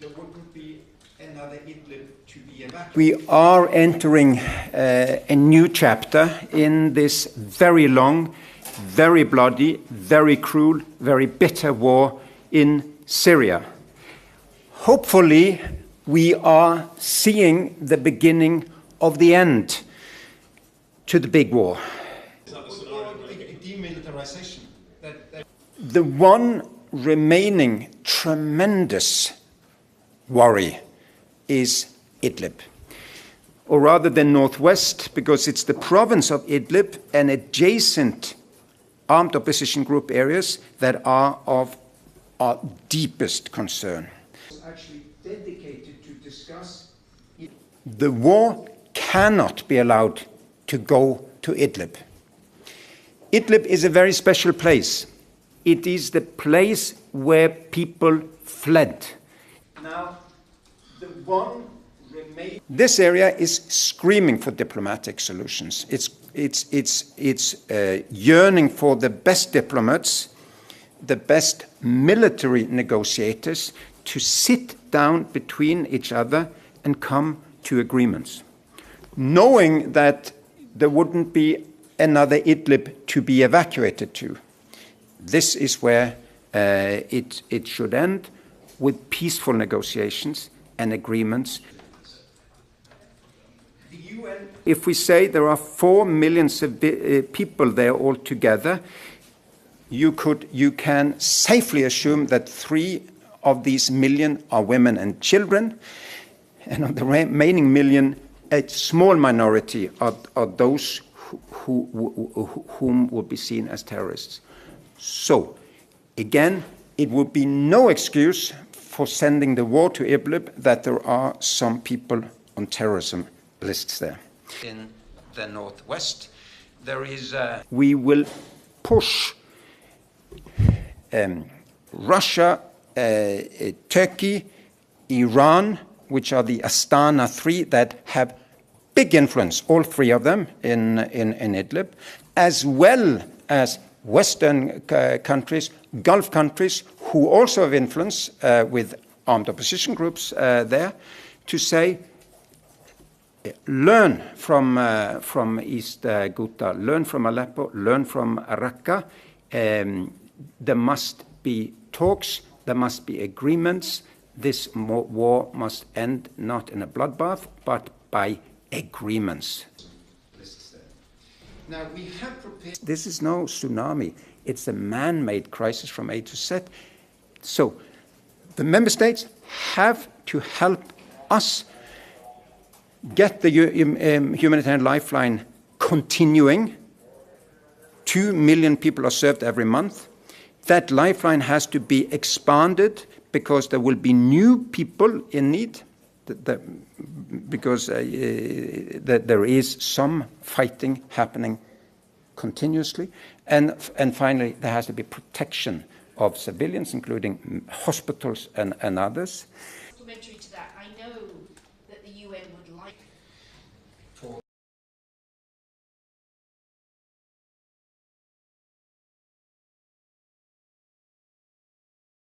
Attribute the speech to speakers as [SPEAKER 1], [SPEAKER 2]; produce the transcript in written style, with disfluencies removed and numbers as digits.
[SPEAKER 1] There wouldn't be another Idlib to be evacuated.
[SPEAKER 2] We are entering a new chapter in this very long, very bloody, very cruel, very bitter war in Syria. Hopefully, we are seeing the beginning of the end to the big war.
[SPEAKER 1] Demilitarization.
[SPEAKER 2] The one remaining tremendous worry is Idlib, or rather the northwest, because it's the province of Idlib and adjacent armed opposition group areas that are of our deepest concern.
[SPEAKER 1] Actually dedicated to discuss.
[SPEAKER 2] The war cannot be allowed to go to Idlib. Idlib is a very special place. It is the place where people fled.
[SPEAKER 1] Now, the one remains.
[SPEAKER 2] This area is screaming for diplomatic solutions. It's yearning for the best diplomats, the best military negotiators to sit down between each other and come to agreements, knowing that there wouldn't be another Idlib to be evacuated to. This is where it should end, with peaceful negotiations and agreements. If we say there are 4 million people there altogether, you can safely assume that 3 of these million are women and children, and of the remaining million, a small minority are those whom will be seen as terrorists. So, again, it would be no excuse for sending the war to Idlib that there are some people on terrorism lists there. In the northwest, there is we will push Russia, Turkey, Iran, which are the Astana 3 that have big influence, all 3 of them in Idlib, as well as Western countries, Gulf countries, who also have influence with armed opposition groups there, to say, learn from East Ghouta, learn from Aleppo, learn from Raqqa. There must be talks, there must be agreements. This war must end not in a bloodbath, but by agreements.
[SPEAKER 1] Now we have prepared.
[SPEAKER 2] This is no tsunami. It's a man-made crisis from A to Z. So the member states have to help us get the humanitarian lifeline continuing. 2 million people are served every month. That lifeline has to be expanded because there will be new people in need, because there is some fighting happening continuously. And finally, there has to be protection of civilians, including hospitals and others.
[SPEAKER 3] Supplementary to that, I know that the UN would like